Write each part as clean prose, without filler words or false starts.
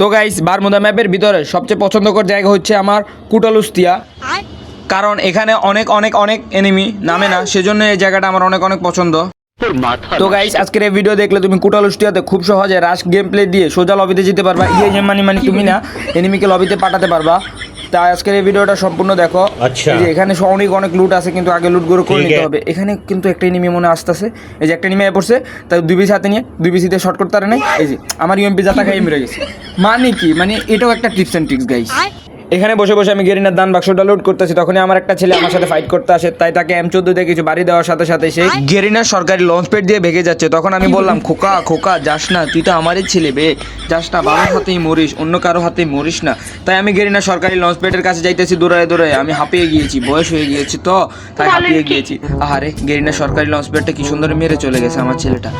তো guys Bermuda ম্যাপের ভিতরে সবচেয়ে পছন্দকর জায়গা হচ্ছে আমার কুটালুস্তিয়া, কারণ এখানে অনেক অনেক অনেক এনিমি নামে না, সেজন্য এই জায়গাটা আমার অনেক অনেক পছন্দ। তো গাইস আজকের এই ভিডিও দেখলে তুমি কুটালুস্টিয়াতে খুব সহজে রাশ গেম প্লে দিয়ে সোজা লবিতে যেতে পারবা। মানে তুমি না এনিমিকে লবিতে পাঠাতে পারবা। তাই আজকের এই ভিডিওটা সম্পূর্ণ দেখো। এই যে এখানে অনেক অনেক লুট আছে, কিন্তু আগে লুটগুলো করে নিতে হবে। এখানে কিন্তু একটা এনিমি মনে আসতেছে, এই যে একটা এনিমি পড়ছে, তাই দুই পিস হাতে নিয়ে দুই পিসিতে শর্ট করতে পারে নাই। এই যে আমার ইউএমপি জাতা খাই মেরে গেছে। মানে কি, মানে এটাও একটা টিপস অ্যান্ড ট্রিক্স গাইস। এখানে বসে বসে আমি গেরিনার দান বাক্সটা লুট করতেছি, তখনই আমার একটা ছেলে আমার সাথে ফাইট করতে আসে। তাই তাকে M14 দিয়ে কিছু বাড়ি দেওয়ার সাথে সাথে সেই গেরিনার সরকারি লঞ্চ প্যাড দিয়ে ভেগে যাচ্ছে। তখন আমি বললাম, খোকা খোকা যাস না, তুই তো আমারই ছেলে বে, যাস না, বাবার হাতেই মরিস, অন্য কারো হাতেই মরিস না। তাই আমি গেরিনার সরকারি লঞ্চ প্যাডের কাছে যাইতেছি দৌড়ায় দৌড়ায়। আমি হাঁপিয়ে গিয়েছি, বয়স হয়ে গিয়েছি তো, তাই হাঁপিয়ে গিয়েছি। আহারে, গেরিনার সরকারি লঞ্চ প্যাডটা কি সুন্দর মেরে চলে গেছে আমার ছেলেটা।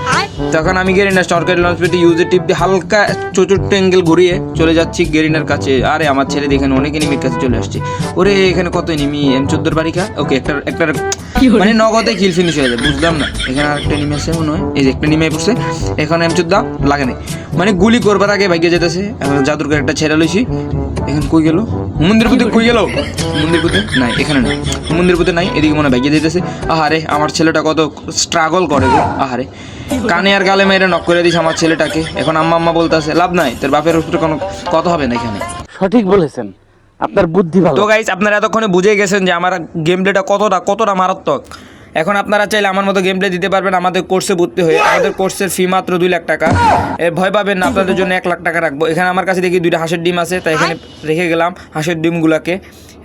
তখন আমি গেরিনার সরকারি লঞ্চ প্যাডে ইউজের টিপ দিয়ে হালকা চতুর্থ অ্যাঙ্গেল ঘুরিয়ে চলে যাচ্ছি গেরিনার কাছে। আরে আমার ছেলে দেখেন অনেক এনিমির কাছে চলে আসছে। ওরে এখানে কত এনিমি, M14 বাড়িকা। ওকে, একটা মানে নগদে কিল ফিনিশ হয়ে যায়, বুঝলাম না। এখানে আরেকটা এনিমি আছে মনে হয়, এই যে একটা এনিমি পড়ছে। এখন M14 লাগে নাই, মানে গুলি করবার আগে ভাগ্যে যেতেছে। জাদুরকার একটা ছেড়ে লইছি। এখন কই গেল মন্দির পুতে, কই গেল মন্দির পুতে? নাই, এখানে নাই, মন্দির পুতে নাই, এদিকে মনে ভাগ্যে যেতেছে। আহারে আমার ছেলেটা কত স্ট্রাগল করে গো। আহারে কানে আর গালে মেরে নক করে দিস আমার ছেলেটাকে। এখন আম্মা আম্মা বলতেছে, লাভ নাই, তোর বাপের উপরে কোনো কথা হবে না এখানে। সঠিক বলেছেন, আপনার বুদ্ধি ভালো। তো গাইস আপনারা এতক্ষণে বুঝে গেছেন যে আমার গেম প্লেটা কতটা মারাত্মক। এখন আপনারা চাইলে আমার মতো গেম প্লে দিতে পারবেন আমাদের কোর্সে ভর্তি হয়ে। আমাদের কোর্সের ফি মাত্র 2 লাখ টাকা। ভয় পাবেন না, আপনাদের জন্য 1 লাখ টাকা রাখবো। এখানে আমার কাছে দেখি 2টা হাঁসের ডিম আছে, তাই এখানে রেখে গেলাম হাঁসের ডিমগুলোকে।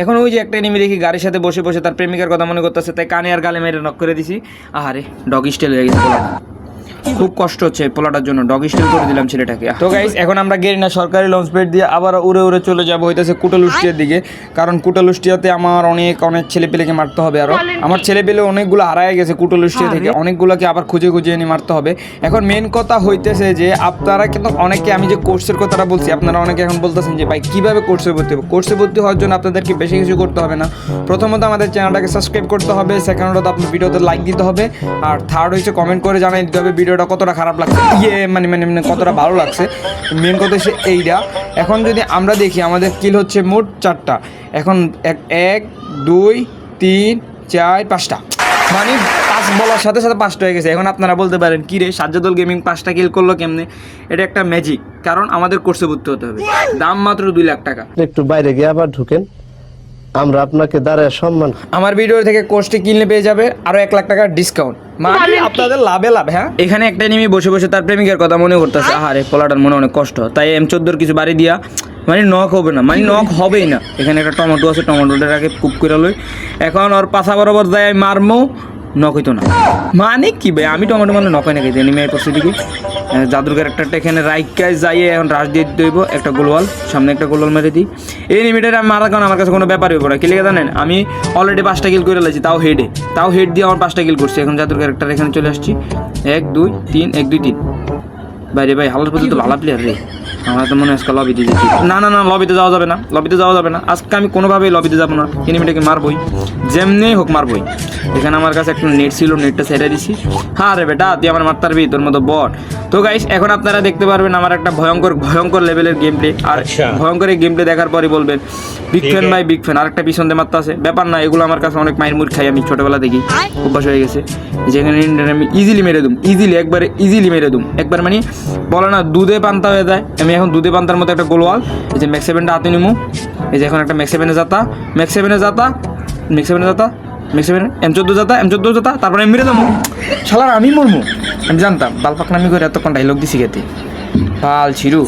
এখন ওই যে একটা এনিমি দেখি গাড়ির সাথে বসে বসে তার প্রেমিকার কথা মনে করতেছে, তাই কানে আর গালে মেরে নক করে দিছি। আহারে ডগ স্টাইল হয়ে গেছে পোলাটা, খুব কষ্ট হচ্ছে পোলাটার জন্য, ডগ স্টাইল করে দিলাম ছেলেটাকে। তো গাইস এখন আমরা গেরিনা সরকারি লঞ্চ প্যাড দিয়ে আবার উড়ে উড়ে চলে যাবো হইতেছে কুটালুস্টিয়ার দিকে, কারণ কুটালুস্টিয়াতে আমার অনেক ছেলে পেলেকে মারতে হবে। আরও আমার ছেলে পেলে অনেকগুলো হারায় গেছে কুটালুস্টিয়া থেকে, অনেকগুলোকে আবার খুঁজে খুঁজে এনে মারতে হবে। এখন মেন কথা হইতেছে যে আপনারা কিন্তু অনেকে, আমি যে কোর্সের কথাটা বলছি, আপনারা অনেকে এখন বলতেছেন যে ভাই কীভাবে কোর্সে ভর্তি হবে। কোর্সে ভর্তি হওয়ার জন্য আপনাদেরকে বেশি কিছু করতে হবে না। প্রথমত আমাদের চ্যানেলটাকে সাবস্ক্রাইব করতে হবে, সেকেন্ডত আপনার ভিডিওতে লাইক দিতে হবে, আর থার্ড হচ্ছে কমেন্ট করে জানাই দিতে হবে ভিডিওটা কতটা খারাপ লাগছে, মানে কতটা ভালো লাগছে। মেন কথা হচ্ছে এইটা। এখন যদি আমরা দেখি আমাদের কিল হচ্ছে মোট 4টা। এখন 1 2 3 4 5টা, মানে 5 বলার সাথে সাথে 5টা হয়ে গেছে। এখন আপনারা বলতে পারেন কি রে সাজ্জাদুল গেমিং 5টা কিল করলো কেমনে? এটা একটা ম্যাজিক, কারণ আমাদের কোর্সে ভর্তি হতে হবে। দাম মাত্র 2 লাখ টাকা। একটু বাইরে গিয়ে আবার ঢুকেন, আমরা আপনাকে দাঁড়ায় সম্মান। আমার ভিডিও থেকে কোর্সটি কিনলে পেয়ে যাবে আরো 1 লাখ টাকার ডিসকাউন্ট, মানে আপনাদের লাভে লাভ। হ্যাঁ, এখানে একটা এনিমি বসে বসে তার প্রেমিকের কথা মনে করতেছে। আহারে পোলাটার মনে অনেক কষ্ট, তাই M14 কিছু বাড়ি দিয়া, মানে নক হবে না, মানে নক হবেই না। এখানে একটা টমেটো আছে, টমেটোটাকে কুক করে লই। এখন ওর পাশা বরাবর যাই আমি মারমো, নক হইতো না। মানে কি ভাই, আমি টমেটো মানে নক হয় না খেতে এনিমি পড়ছে দিকে। জাদুর ক্যারেক্টারটা এখানে রাইকায় যাইয়ে এখন রাশ দিয়ে দিতে হইব। একটা গোলওয়াল, সামনে একটা গোলওয়াল মেরে দিই। এই এনিমিটার আমি মারার কারণ আমার কাছে কোনো ব্যাপার হইব না। কি লেগে জানেন, আমি অলরেডি 5টা কিল করে লাগছি, তাও হেড দিয়ে আমার 5টা কিল করছি। এখন জাদুর ক্যারেক্টার এখানে চলে আসছি। 1 2 3 1 2 3। বাইরে ভাই হালার পর্যন্ত ভালো প্লেয়ার রে। আমার তো মনে হয় আজকে লবিতে যেতে। না লবিতে যাওয়া যাবে না। আজকে আমি কোনোভাবেই লবিতে যাবো না, এনিমিটাকে মারবই, যেমনি হোক মারবই। এখানে আমার কাছে একটা নেট ছিল, নেটটা ছেড়ে দিছি। হ্যাঁ রে বেটা, তুই আমার মারতে পারবি, তোর মতো বট। তো গাইস এখন আপনারা দেখতে পারবেন আমার একটা ভয়ঙ্কর লেভেলের গেম প্লে। আর ভয়ঙ্কর এই গেম প্লে দেখার পরে বলবেন বিগ ফ্যান। আরেকটা পিছন দিয়ে মারতে আছে, ব্যাপার না, এগুলো আমার কাছে অনেক মায়ের মুড় খাই, আমি ছোটবেলা দেখি, অভ্যাস হয়ে গেছে। যেখানে আমি ইজিলি মেরে দুম, ইজিলি মেরে দুম একবার, মানে বলে না দুধে পান্তা হয়ে যায়। আমি এখন দুধে পান্তার মতো একটা গোলওয়াল, এই যে ম্যাক্স 7টা হাতে নিমু। এই যে এখন একটা ম্যাক্স 7 যাতা, M14 যাতা, তারপরে আমি মেরে যাবো। শালার আমি মরমু, আমি জানতাম। বালপাকনামি করে এতক্ষণ ডাইলগ দিছি খেতে, বাল ছিরু।